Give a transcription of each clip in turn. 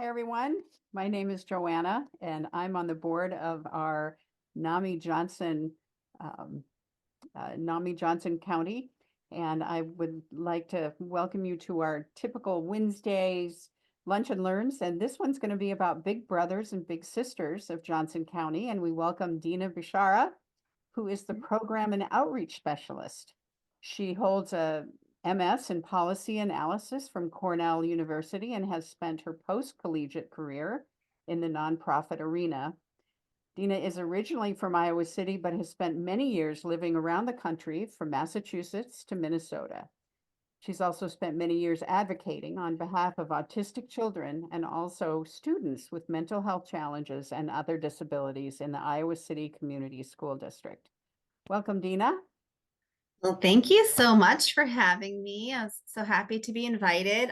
everyone. My name is Joanna, and I'm on the board of our NAMI um, NAMI Johnson County. And I would like to welcome you to our typical Wednesdays lunch and learns. And this one's going to be about big brothers and big sisters of Johnson County. And we welcome Dina Bishara, who is the program and outreach specialist. She holds a MS in policy analysis from Cornell University and has spent her post-collegiate career in the nonprofit arena. Dina is originally from Iowa City, but has spent many years living around the country from Massachusetts to Minnesota. She's also spent many years advocating on behalf of autistic children and also students with mental health challenges and other disabilities in the Iowa City Community School District. Welcome, Dina. Well, thank you so much for having me. I was so happy to be invited.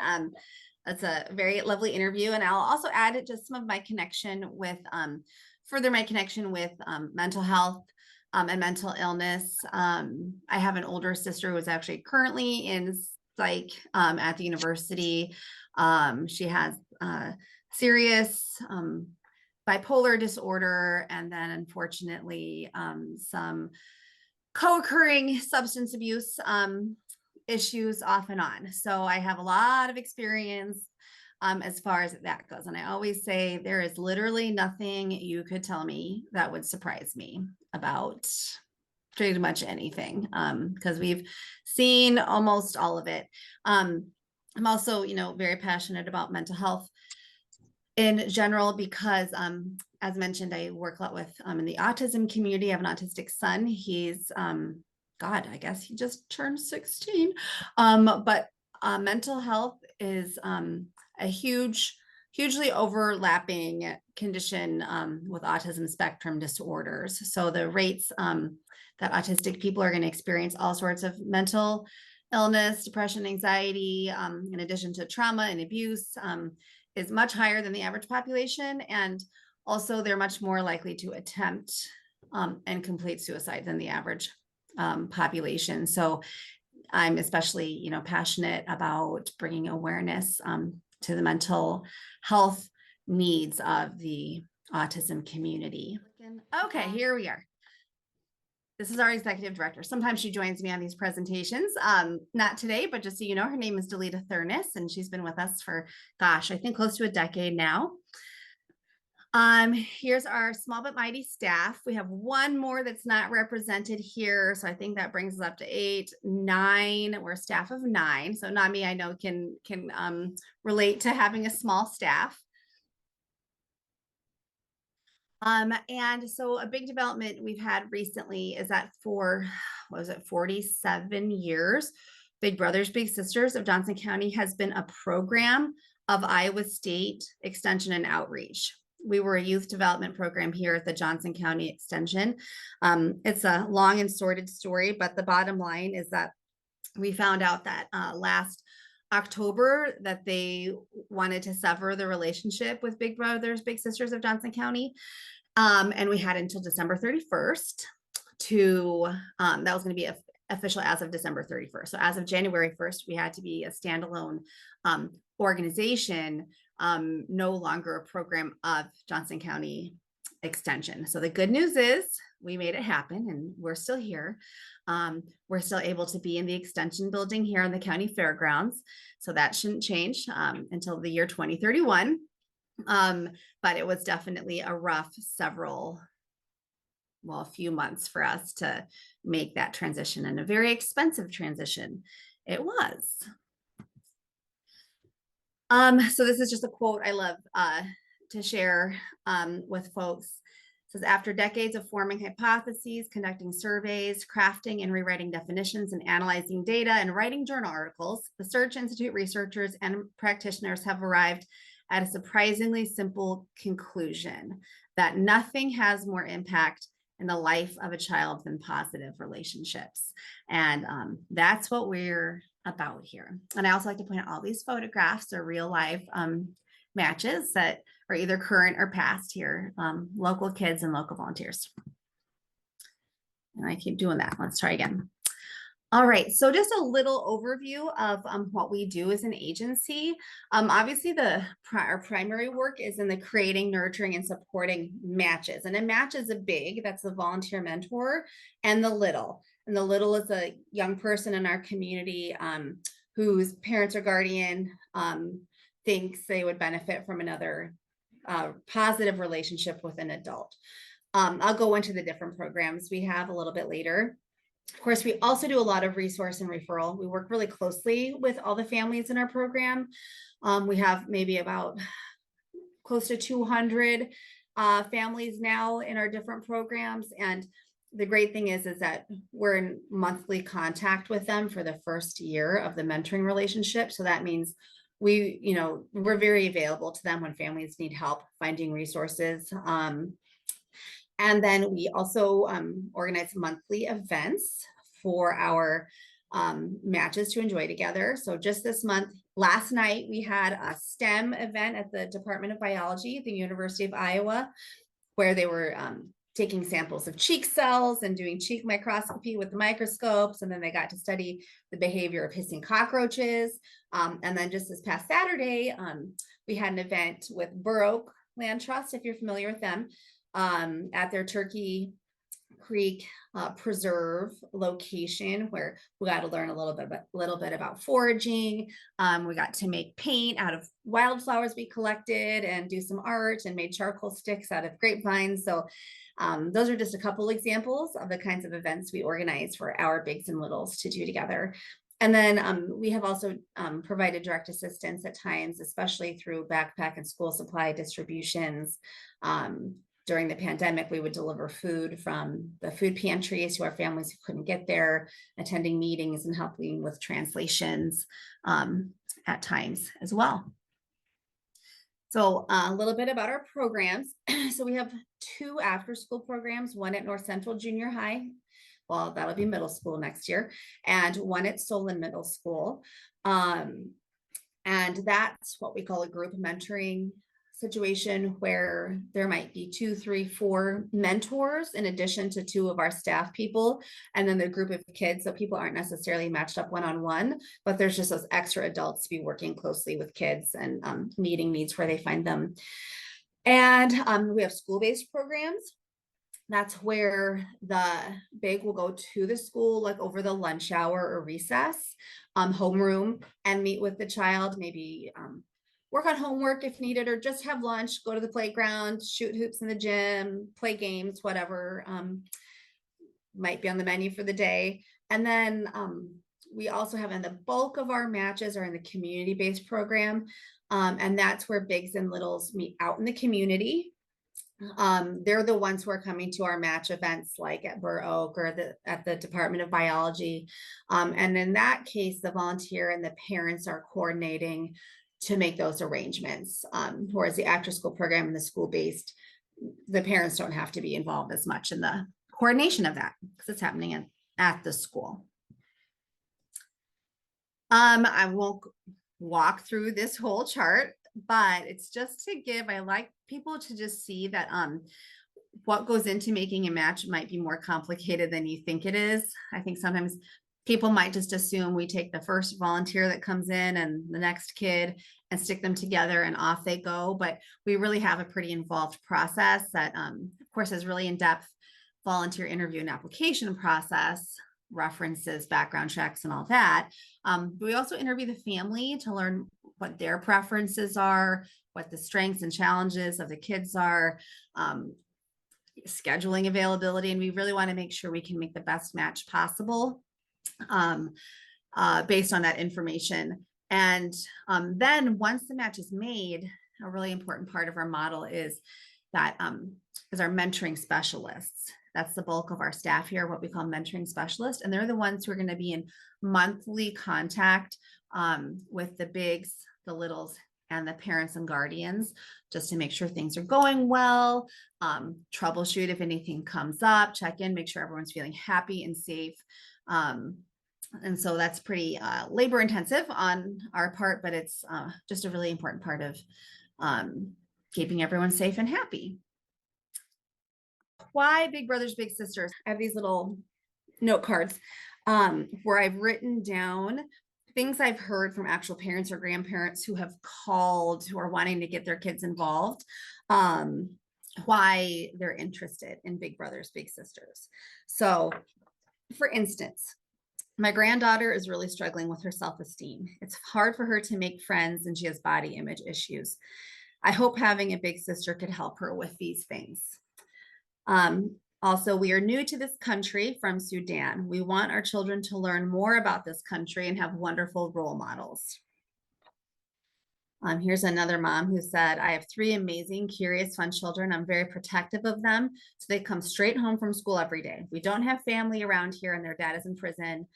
That's a very lovely interview. And I'll also add just some of my connection with, further my connection with mental health and mental illness. I have an older sister who is actually currently in psych at the university. She has serious bipolar disorder, and then unfortunately some co-occurring substance abuse issues off and on. So I have a lot of experience as far as that goes. And I always say there is literally nothing you could tell me that would surprise me about pretty much anything, because we've seen almost all of it. I'm also, very passionate about mental health in general, because as mentioned, I work a lot with in the autism community. I have an autistic son. He's God, I guess he just turned 16. But mental health is a hugely overlapping condition with autism spectrum disorders. So the rates that autistic people are going to experience all sorts of mental illness, depression, anxiety, in addition to trauma and abuse, is much higher than the average population. And also they're much more likely to attempt and complete suicide than the average population. So I'm especially, passionate about bringing awareness to the mental health needs of the autism community. Okay, here we are. This is our executive director. Sometimes she joins me on these presentations. Not today, but just so you know, her name is Dina Thurnis, and she's been with us for, I think close to a decade now. Here's our small but mighty staff. We have one more that's not represented here. So I think that brings us up to 8, 9. We're a staff of 9. So NAMI, I know, can relate to having a small staff. And so a big development we've had recently is that for, 47 years, Big Brothers, Big Sisters of Johnson County has been a program of Iowa State Extension and Outreach. We were a youth development program here at the Johnson County Extension. It's a long and sordid story, but the bottom line is that we found out that last October that they wanted to sever the relationship with Big Brothers, Big Sisters of Johnson County. And we had until December 31st to, that was going to be official as of December 31st. So as of January 1st, we had to be a standalone organization, no longer a program of Johnson County Extension. So the good news is we made it happen, and we're still here. We're still able to be in the extension building here on the county fairgrounds. So that shouldn't change until the year 2031. But it was definitely a rough a few months for us to make that transition, and a very expensive transition it was. So this is just a quote I love to share with folks. It says, after decades of forming hypotheses, conducting surveys, crafting and rewriting definitions, and analyzing data and writing journal articles, the Search Institute researchers and practitioners have arrived at a surprisingly simple conclusion that nothing has more impact in the life of a child than positive relationships. And that's what we're about here. And I also like to point out all these photographs are real life matches that are either current or past here, local kids and local volunteers. And I keep doing that. Let's try again. All right, so just a little overview of what we do as an agency. Obviously, our primary work is in the creating, nurturing, and supporting matches. And a match is that's the volunteer mentor, and the little. And the little is a young person in our community whose parents or guardian thinks they would benefit from another positive relationship with an adult. I'll go into the different programs we have a little bit later. Of course, we also do a lot of resource and referral. We work really closely with all the families in our program. We have maybe about close to 200 families now in our different programs. And the great thing is that we're in monthly contact with them for the first year of the mentoring relationship. So that means we're very available to them when families need help finding resources. And then we also organize monthly events for our matches to enjoy together. So just this month, last night, we had a STEM event at the Department of Biology at the University of Iowa, where they were taking samples of cheek cells and doing cheek microscopy with the microscopes. And then they got to study the behavior of hissing cockroaches. And then just this past Saturday, we had an event with Burr Oak Land Trust, if you're familiar with them, at their Turkey Creek Preserve location, where we got to learn a little bit about foraging. We got to make paint out of wildflowers we collected and do some art, and made charcoal sticks out of grapevines. So those are just a couple examples of the kinds of events we organize for our bigs and littles to do together. And then we have also provided direct assistance at times, especially through backpack and school supply distributions. During the pandemic, we would deliver food from the food pantries to our families who couldn't get there, attending meetings and helping with translations at times as well. So a little bit about our programs. So we have 2 after-school programs, one at North Central Junior High. Well, that'll be middle school next year, and one at Solon Middle School. And that's what we call a group mentoring situation, where there might be 2, 3, 4 mentors in addition to 2 of our staff people, and then the group of kids. So people aren't necessarily matched up one-on-one, but there's just those extra adults to be working closely with kids and meeting needs where they find them. And we have school-based programs. That's where the big will go to the school, like over the lunch hour or recess, homeroom, and meet with the child, maybe work on homework if needed, or just have lunch, go to the playground, shoot hoops in the gym, play games, whatever might be on the menu for the day. And then we also have, and the bulk of our matches are in the community-based program. And that's where bigs and littles meet out in the community. They're the ones who are coming to our match events, like at Burr Oak or at the Department of Biology. And in that case, the volunteer and the parents are coordinating to make those arrangements. Whereas the after-school program and the school-based, the parents don't have to be involved as much in the coordination of that, because it's happening at the school. I won't walk through this whole chart, but it's just to give, I like people to just see that what goes into making a match might be more complicated than you think it is. I think sometimes people might just assume we take the first volunteer that comes in and the next kid and stick them together and off they go. But we really have a pretty involved process that, of course, is really in-depth volunteer interview and application process, references, background checks, and all that. But we also interview the family to learn what their preferences are, what the strengths and challenges of the kids are, scheduling availability, and we really want to make sure we can make the best match possible based on that information. And then once the match is made, a really important part of our model is that is our mentoring specialists. That's the bulk of our staff here, what we call mentoring specialists. And they're the ones who are going to be in monthly contact with the bigs, the littles, and the parents and guardians, just to make sure things are going well, troubleshoot if anything comes up, check in, make sure everyone's feeling happy and safe. And so that's pretty labor intensive on our part, but it's just a really important part of keeping everyone safe and happy. Why Big Brothers Big Sisters? I have these little note cards. where I've written down things I've heard from actual parents or grandparents who have called, who are wanting to get their kids involved, why they're interested in Big Brothers, Big Sisters. So, for instance, my granddaughter is really struggling with her self-esteem. It's hard for her to make friends and she has body image issues. I hope having a big sister could help her with these things. Also, we are new to this country from Sudan. We want our children to learn more about this country and have wonderful role models. Here's another mom who said, I have 3 amazing, curious, fun children. I'm very protective of them. So they come straight home from school every day. We don't have family around here and their dad is in prison.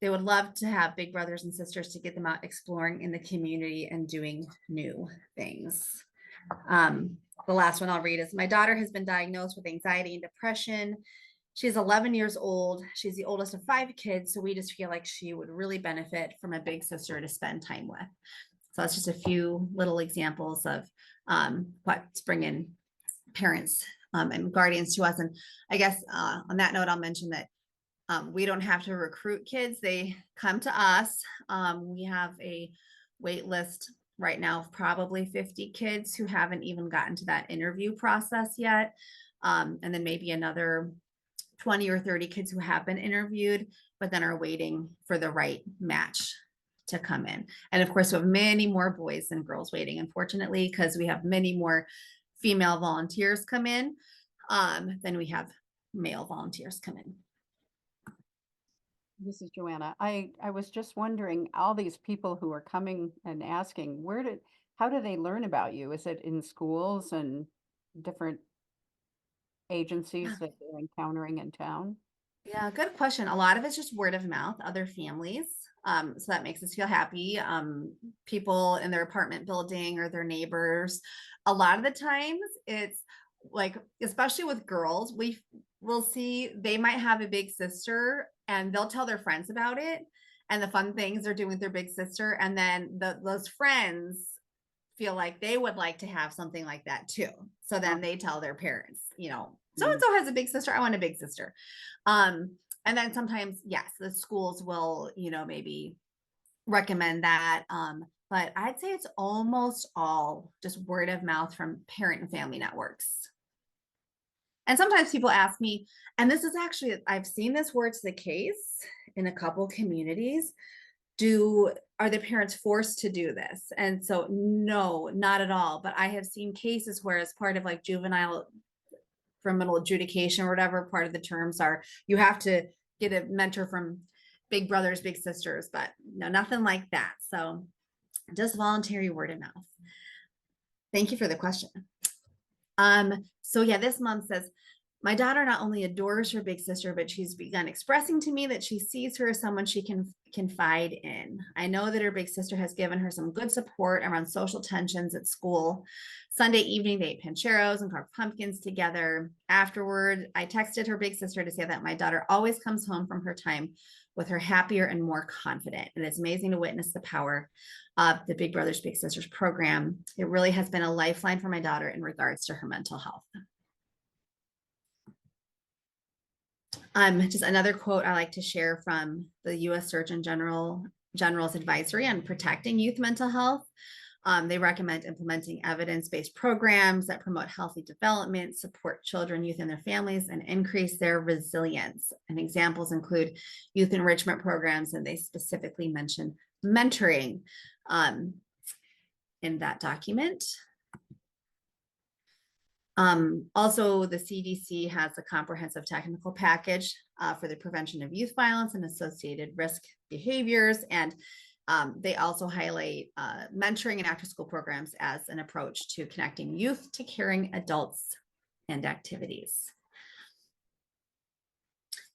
They would love to have big brothers and sisters to get them out exploring in the community and doing new things. The last one I'll read is, my daughter has been diagnosed with anxiety and depression. She's 11 years old. She's the oldest of 5 kids. So we just feel like she would really benefit from a big sister to spend time with. So that's just a few little examples of what's bringing parents and guardians to us. And I guess on that note, I'll mention that we don't have to recruit kids. They come to us. We have a wait list right now of probably 50 kids who haven't even gotten to that interview process yet. And then maybe another 20 or 30 kids who have been interviewed, but then are waiting for the right match to come in. And of course, we have many more boys than girls waiting, unfortunately, because we have many more female volunteers come in than we have male volunteers come in. This is Joanna. I was just wondering, all these people who are coming and asking, how do they learn about you? Is it in schools and different agencies that they're encountering in town? Yeah, good question. A lot of it's just word of mouth, other families. So that makes us feel happy. People in their apartment building or their neighbors. A lot of the times it's like, especially with girls, we will see they might have a big sister and they'll tell their friends about it and the fun things they're doing with their big sister. And then those friends feel like they would like to have something like that too. So then they tell their parents, so-and-so has a big sister. I want a big sister. And then sometimes, yes, the schools will, maybe recommend that. But I'd say it's almost all just word of mouth from parent and family networks. And sometimes people ask me, and this is actually, I've seen this where it's the case in a couple communities. Are the parents forced to do this? And so, no, not at all. But I have seen cases where, as part of like juvenile criminal adjudication or whatever, part of the terms are you have to get a mentor from big brothers, big sisters, but no, nothing like that. So just voluntary word of mouth. Thank you for the question. So yeah, this mom says, my daughter not only adores her big sister, but she's begun expressing to me that she sees her as someone she can confide in. I know that her big sister has given her some good support around social tensions at school. Sunday evening, they ate pancheros and carved pumpkins together. Afterward, I texted her big sister to say that my daughter always comes home from her time with her happier and more confident. And it's amazing to witness the power of the Big Brothers Big Sisters program. It really has been a lifeline for my daughter in regards to her mental health. Just another quote I like to share from the U.S. Surgeon General's advisory on protecting youth mental health. They recommend implementing evidence-based programs that promote healthy development, support children, youth, and their families, and increase their resilience. And examples include youth enrichment programs, and they specifically mention mentoring in that document. Also, the CDC has a comprehensive technical package for the prevention of youth violence and associated risk behaviors. And they also highlight mentoring and after-school programs as an approach to connecting youth to caring adults and activities.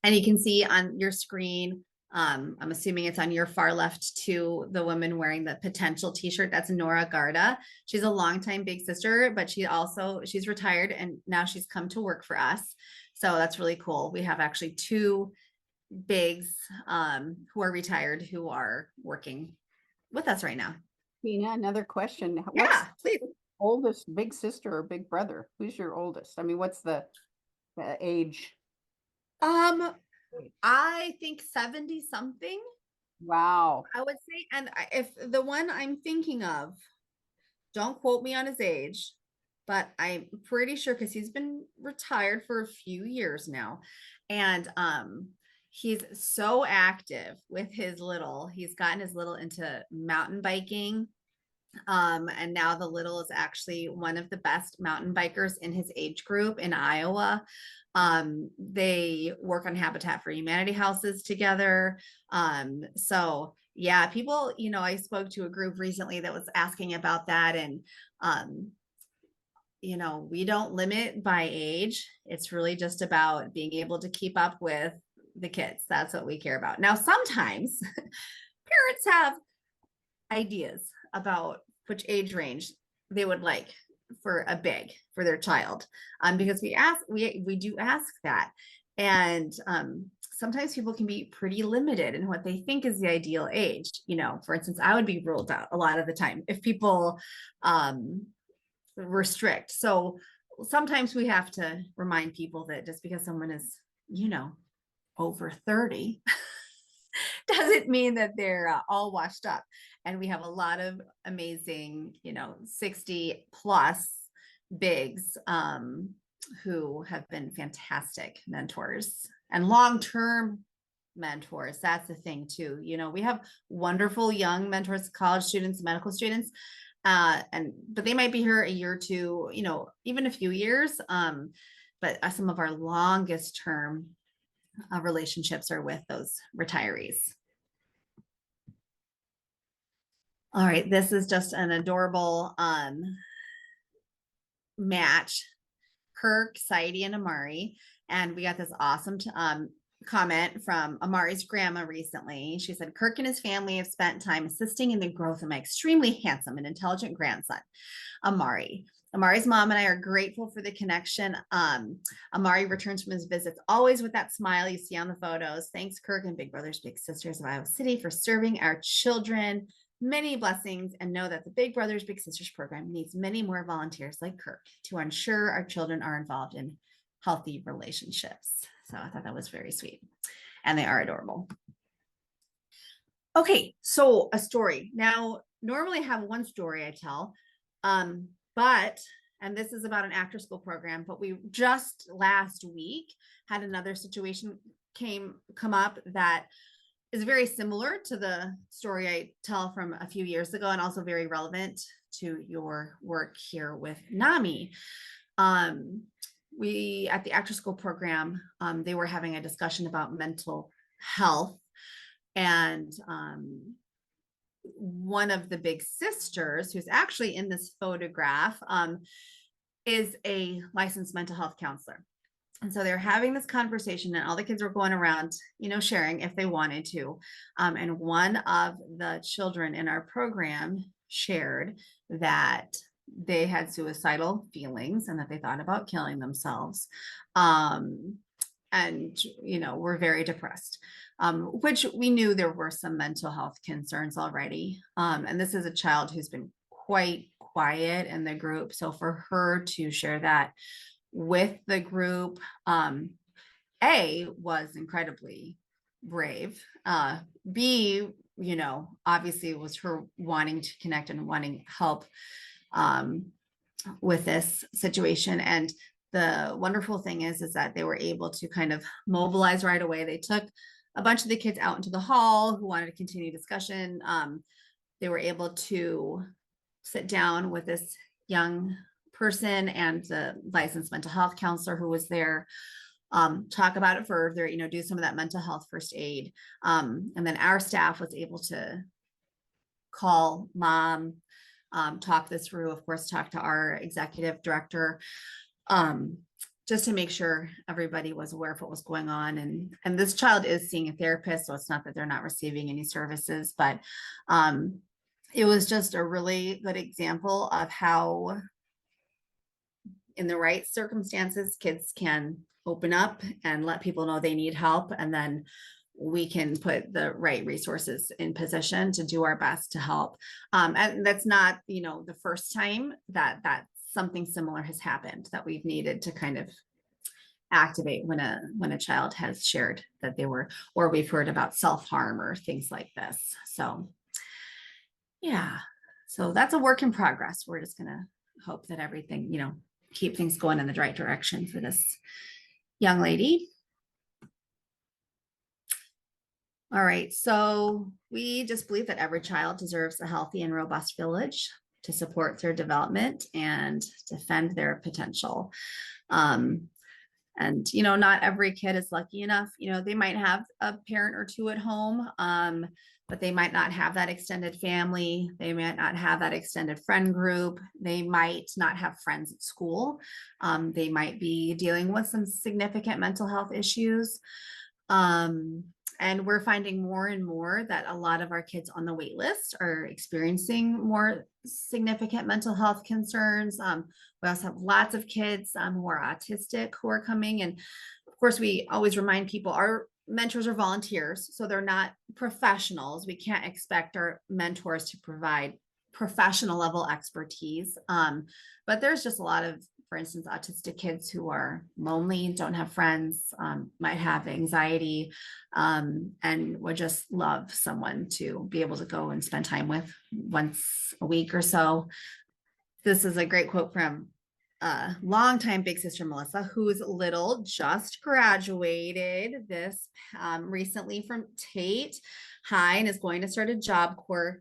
And you can see on your screen, I'm assuming it's on your far left too, the woman wearing the potential t-shirt. That's Nora Garda. She's a longtime big sister, but she's retired and now she's come to work for us. So that's really cool. We have actually 2 bigs who are retired who are working with us right now. Dina, another question. Yeah, please. Oldest big sister or big brother? Who's your oldest? I mean, what's the age? I think 70 something, Wow. I would say. And if the one I'm thinking of, don't quote me on his age, but I'm pretty sure because he's been retired for a few years now. And he's so active with his little, he's gotten his little into mountain biking. And now the little is actually one of the best mountain bikers in his age group in Iowa. They work on Habitat for Humanity houses together. So yeah, people, I spoke to a group recently that was asking about that. And, we don't limit by age. It's really just about being able to keep up with the kids. That's what we care about. Now, sometimes parents have ideas about which age range they would like for for their child, because we do ask that. And sometimes people can be pretty limited in what they think is the ideal age. For instance, I would be ruled out a lot of the time if people restrict. So sometimes we have to remind people that just because someone is over 30 doesn't mean that they're all washed up. And we have a lot of amazing, 60 plus bigs who have been fantastic mentors and long-term mentors. That's the thing too. We have wonderful young mentors, college students, medical students, but they might be here a year or two, even a few years. But some of our longest term relationships are with those retirees. All right, this is just an adorable match. Kirk, Saidi, and Amari. And we got this awesome comment from Amari's grandma recently. She said, Kirk and his family have spent time assisting in the growth of my extremely handsome and intelligent grandson, Amari. Amari's mom and I are grateful for the connection. Amari returns from his visits always with that smile you see on the photos. Thanks, Kirk and Big Brothers Big Sisters of Iowa City, for serving our children. Many blessings, and know that the Big Brothers Big Sisters program needs many more volunteers like Kirk to ensure our children are involved in healthy relationships. So I thought that was very sweet, and they are adorable. Okay, so a story. Now, normally I have one story I tell, but, and this is about an after school program, but we just last week had another situation come up that is very similar to the story I tell from a few years ago, and also very relevant to your work here with NAMI. We, at the after school program, they were having a discussion about mental health. And one of the big sisters, who's actually in this photograph, is a licensed mental health counselor. And so they're having this conversation, and all the kids were going around, sharing if they wanted to. And one of the children in our program shared that they had suicidal feelings and that they thought about killing themselves. And, were very depressed, which we knew there were some mental health concerns already. And this is a child who's been quite quiet in the group. So for her to share that with the group, A, was incredibly brave. B, obviously it was her wanting to connect and wanting help with this situation. And the wonderful thing is that they were able to kind of mobilize right away. They took a bunch of the kids out into the hall who wanted to continue discussion. They were able to sit down with this young person and the licensed mental health counselor who was there, talk about it further, do some of that mental health first aid. And then our staff was able to call mom, talk this through, of course, talk to our executive director, just to make sure everybody was aware of what was going on. And this child is seeing a therapist, so it's not that they're not receiving any services, but it was just a really good example of how, in the right circumstances, kids can open up and let people know they need help. And then we can put the right resources in position to do our best to help. And that's not, the first time that something similar has happened, that we've needed to kind of activate when a child has shared that they were, or we've heard about self-harm or things like this. So yeah, so that's a work in progress. We're just gonna hope that everything, keep things going in the right direction for this young lady. All right, so we just believe that every child deserves a healthy and robust village to support their development and defend their potential. And not every kid is lucky enough. They might have a parent or two at home, but they might not have that extended family. They might not have that extended friend group. They might not have friends at school. They might be dealing with some significant mental health issues. And we're finding more and more that a lot of our kids on the wait list are experiencing more significant mental health concerns. We also have lots of kids who are autistic who are coming. And of course, we always remind people our mentors are volunteers, so they're not professionals. We can't expect our mentors to provide professional level expertise. But there's just a lot of, for instance, autistic kids who are lonely, don't have friends, might have anxiety, and would just love someone to be able to go and spend time with once a week or so. This is a great quote from longtime big sister Melissa, whose little just graduated this recently from Tate High and is going to start a Job Corps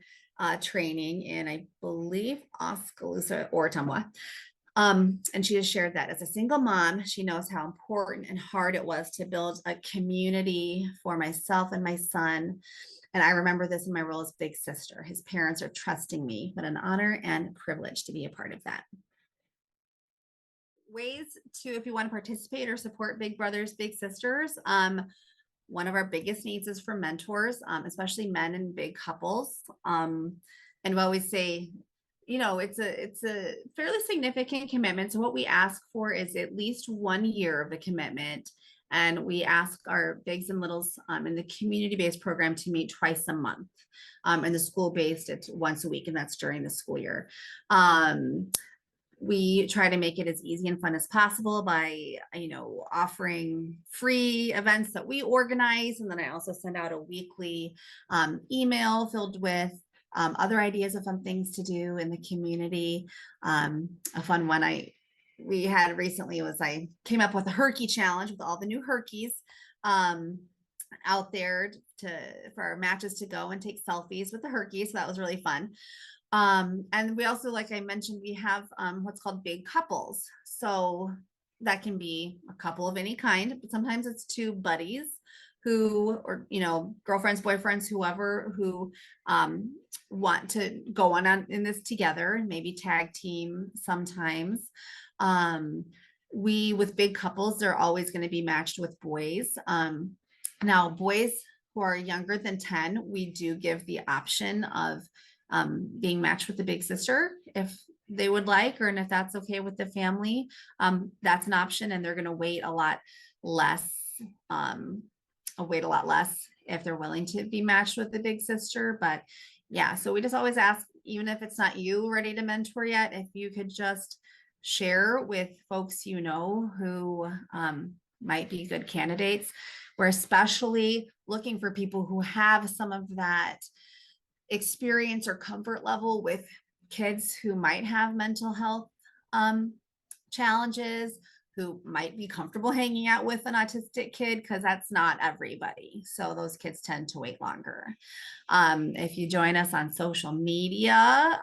training in, I believe, Oskaloosa or Ottumwa. And she has shared that as a single mom, she knows how important and hard it was to build a community for myself and my son. And I remember this in my role as big sister. His parents are trusting me, but an honor and privilege to be a part of that. Ways to, if you want to participate or support Big Brothers, Big Sisters, one of our biggest needs is for mentors, especially men and big couples. And we always say, it's a fairly significant commitment. So what we ask for is at least 1 year of the commitment. And we ask our bigs and littles in the community-based program to meet twice a month. In the school-based, it's once a week, and that's during the school year. We try to make it as easy and fun as possible by, offering free events that we organize. And then I also send out a weekly email filled with other ideas of fun things to do in the community. A fun one we had recently was I came up with a herky challenge with all the new herkies out there for our matches to go and take selfies with the herkies. So that was really fun. And we also, like I mentioned, we have what's called big couples. So that can be a couple of any kind, but sometimes it's two buddies who, or, girlfriends, boyfriends, whoever, who want to go on in this together, maybe tag team sometimes. With big couples, they're always going to be matched with boys. Now, boys who are younger than 10, we do give the option of being matched with the big sister if they would like, and if that's okay with the family, that's an option, and they're going to wait a lot less if they're willing to be matched with the big sister. But yeah, so we just always ask, even if it's not you ready to mentor yet, if you could just share with folks who might be good candidates. We're especially looking for people who have some of that experience or comfort level with kids who might have mental health challenges, who might be comfortable hanging out with an autistic kid, because that's not everybody. So those kids tend to wait longer. If you join us on social media,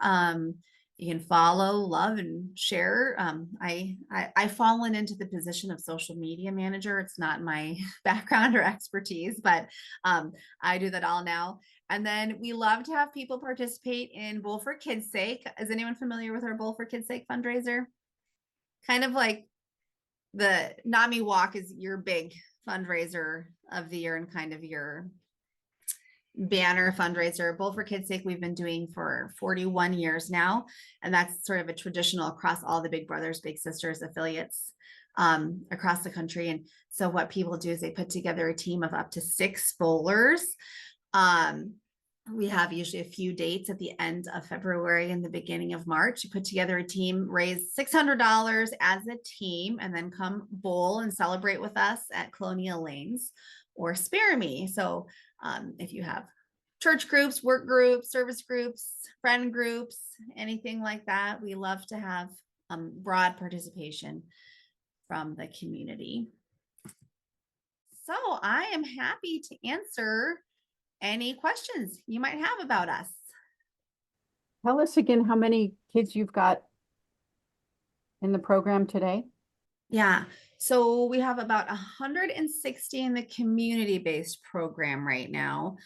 you can follow, love, and share. I've fallen into the position of social media manager. It's not my background or expertise, but I do that all now. And then we love to have people participate in Bowl for Kids' Sake. Is anyone familiar with our Bowl for Kids' Sake fundraiser? Kind of like the NAMI Walk is your big fundraiser of the year and kind of your banner fundraiser. Bowl for Kids' Sake we've been doing for 41 years now, and that's sort of a traditional across all the Big Brothers Big Sisters affiliates across the country. And so what people do is they put together a team of up to 6 bowlers We have usually a few dates at the end of February and the beginning of March. You put together a team, raise $600 as a team, and then come bowl and celebrate with us at Colonial Lanes or Spare Me. So if you have church groups, work groups, service groups, friend groups, anything like that, we love to have broad participation from the community. So I am happy to answer any questions you might have about us. Tell us again how many kids you've got in the program today. Yeah, so we have about 160 in the community-based program right now,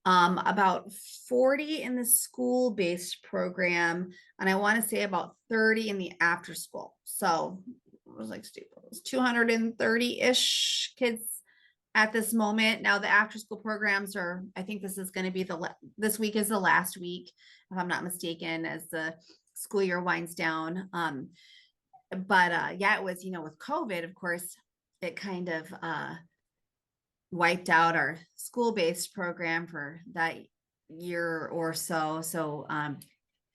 about 40 in the school-based program, and I want to say about 30 in the after school. So it was like 230-ish kids at this moment. Now the after school programs are, I think this is going to be this week is the last week, if I'm not mistaken, as the school year winds down. But yeah, it was, with COVID, of course, it kind of wiped out our school-based program for that year or so. So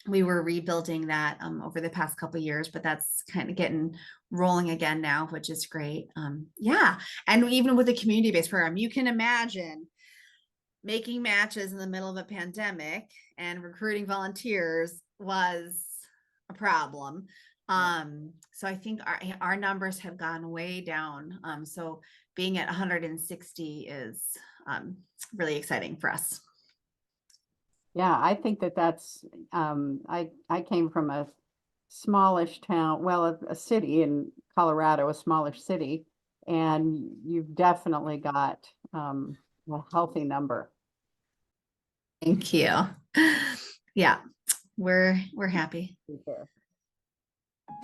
we were rebuilding that over the past couple of years, but that's kind of getting rolling again now, which is great. Yeah, and even with the community-based program, you can imagine making matches in the middle of a pandemic and recruiting volunteers was a problem. So I think our numbers have gone way down. So being at 160 is really exciting for us. Yeah, I think that's, I came from a smallish town, well, a city in Colorado, a smallish city, and you've definitely got a healthy number. Thank you. Yeah, we're happy.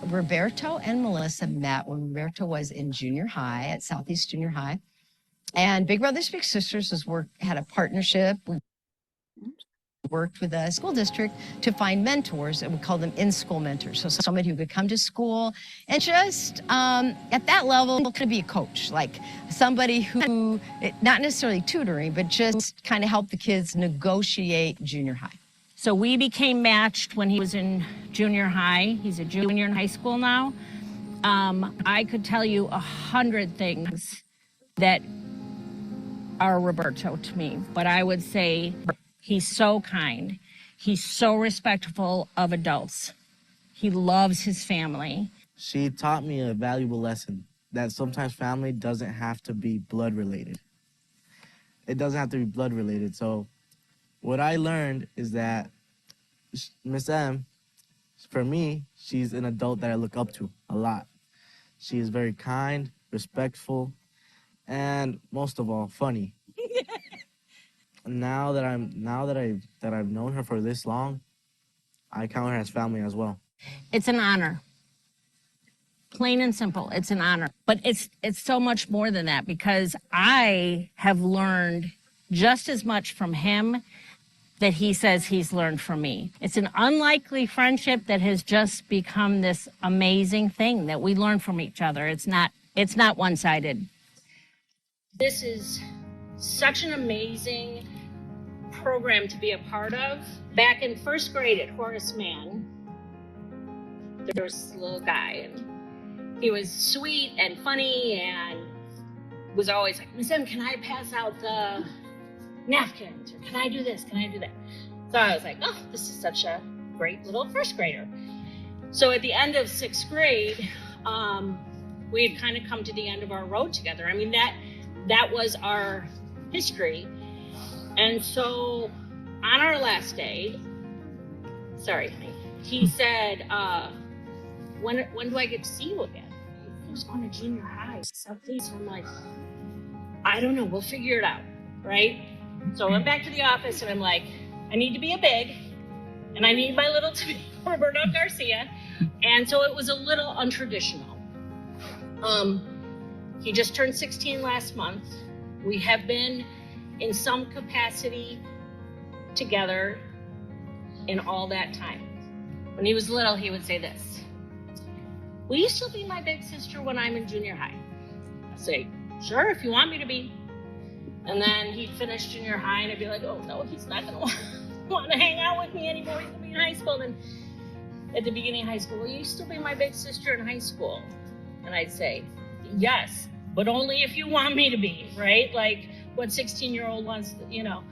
Roberto and Melissa met when Roberto was in junior high at Southeast Junior High. And Big Brothers Big Sisters had a partnership. We worked with a school district to find mentors, and we call them in-school mentors. So somebody who could come to school and just at that level could be a coach, like somebody who, not necessarily tutoring, but just kind of help the kids negotiate junior high. So we became matched when he was in junior high. He's a junior in high school now. I could tell you 100 things that are Roberto to me, but I would say he's so kind. He's so respectful of adults. He loves his family. She taught me a valuable lesson that sometimes family doesn't have to be blood related. It doesn't have to be blood related. So what I learned is that Miss M, for me, she's an adult that I look up to a lot. She is very kind, respectful, and most of all, funny. Now that I've known her for this long, I count her as family as well. It's an honor. Plain and simple, it's an honor. But it's so much more than that, because I have learned just as much from him that he says he's learned from me. It's an unlikely friendship that has just become this amazing thing that we learn from each other. It's not one-sided. This is such an amazing program to be a part of. Back in first grade at Horace Mann, there was this little guy, and he was sweet and funny and was always like, Miss M, can I pass out the napkins? Or can I do this? Can I do that? So I was like, oh, this is such a great little first grader. So at the end of sixth grade, we had kind of come to the end of our road together. I mean, that was our history. And so on our last day, sorry, honey, he said, when do I get to see you again? He was going to junior high. So I'm like, I don't know, we'll figure it out, right? So I went back to the office and I'm like, I need to be a big, and I need my little to be Roberto Garcia. And so it was a little untraditional. He just turned 16 last month. We have been in some capacity together in all that time. When he was little, he would say this: will you still be my big sister when I'm in junior high? I say, sure, if you want me to be. And then he'd finish junior high and I'd be like, oh no, he's not gonna want to hang out with me anymore. He's gonna be in high school. And then at the beginning of high school, will you still be my big sister in high school? And I'd say, yes, but only if you want me to be, right? Like what 16-year-old wants, you know.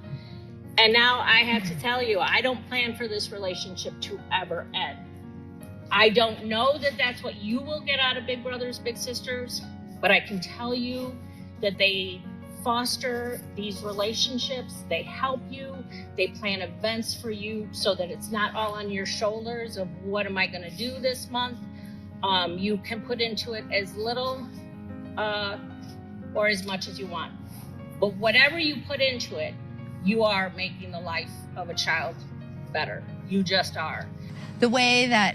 And now I have to tell you, I don't plan for this relationship to ever end. I don't know that that's what you will get out of Big Brothers Big Sisters, but I can tell you that they foster these relationships, they help you, they plan events for you so that it's not all on your shoulders of what am I going to do this month. You can put into it as little or as much as you want, but whatever you put into it, you are making the life of a child better. You just are. The way that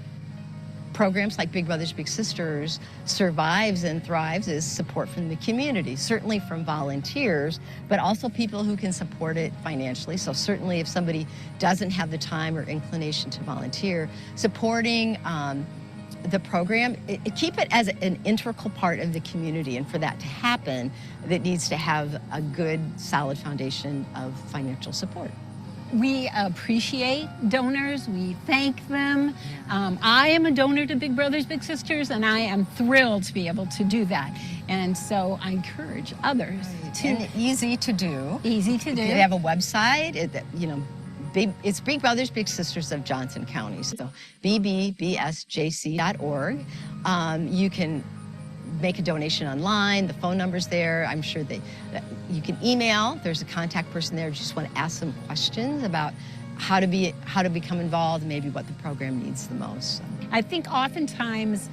programs like Big Brothers Big Sisters survives and thrives is support from the community, certainly from volunteers, but also people who can support it financially. So certainly if somebody doesn't have the time or inclination to volunteer, supporting the program, keep it as an integral part of the community. And for that to happen, that needs to have a good, solid foundation of financial support. We appreciate donors. We thank them. I am a donor to Big Brothers Big Sisters, and I am thrilled to be able to do that. And so I encourage others to. And easy to do. Easy to do. They have a website, it's Big Brothers Big Sisters of Johnson County, so BBBSJC.org. You can make a donation online. The phone number's there. I'm sure you can email. There's a contact person there. You just want to ask some questions about how to become involved, and maybe what the program needs the most. So. I think oftentimes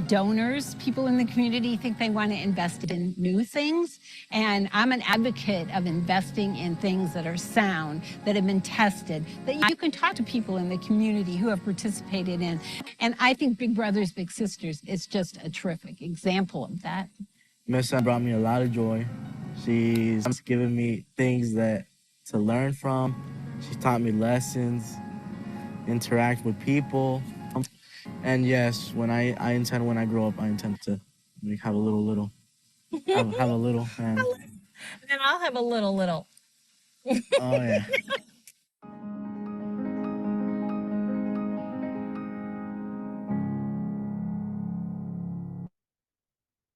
donors, people in the community, think they want to invest in new things. And I'm an advocate of investing in things that are sound, that have been tested, that you can talk to people in the community who have participated in. And I think Big Brothers Big Sisters is just a terrific example of that. Miss Sun brought me a lot of joy. She's given me things to learn from. She taught me lessons, interact with people. And yes, when I grow up, I intend to have a little, have a little. And I'll have a little. Oh yeah.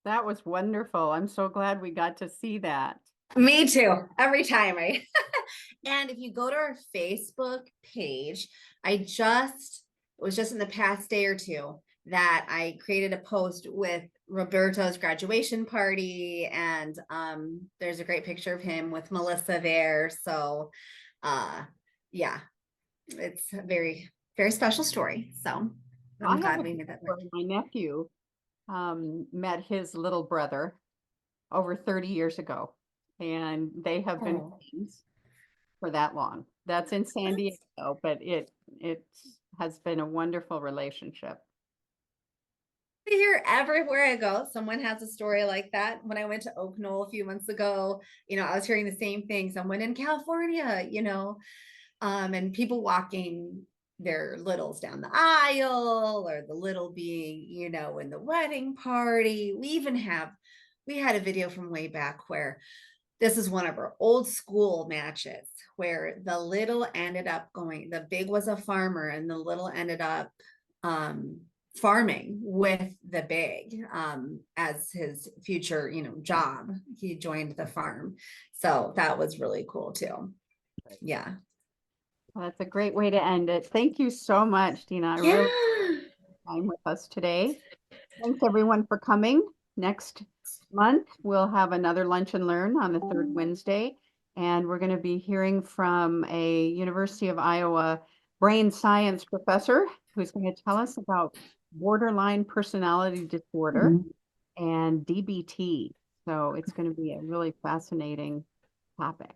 That was wonderful. I'm so glad we got to see that. Me too. Every time, right? And if you go to our Facebook page, it was just in the past day or two that I created a post with Roberto's graduation party, and there's a great picture of him with Melissa there. So yeah, it's a very, very special story. So I'm glad we made that work. My nephew met his little brother over 30 years ago, and they have been friends for that long. That's in San Diego, but it has been a wonderful relationship. I hear everywhere I go, someone has a story like that. When I went to Oak Knoll a few months ago, I was hearing the same thing. Someone in California, and people walking their littles down the aisle, or the little being, in the wedding party. We had a video from way back where this is one of our old school matches where the little ended up the big was a farmer, and the little ended up farming with the big as his future, job. He joined the farm. So that was really cool too. Yeah. Well, that's a great way to end it. Thank you so much, Dina. I really appreciate your time with us today. Thanks everyone for coming. Next month, we'll have another Lunch and Learn on the third Wednesday, and we're going to be hearing from a University of Iowa brain science professor who's going to tell us about borderline personality disorder and DBT. So it's going to be a really fascinating topic.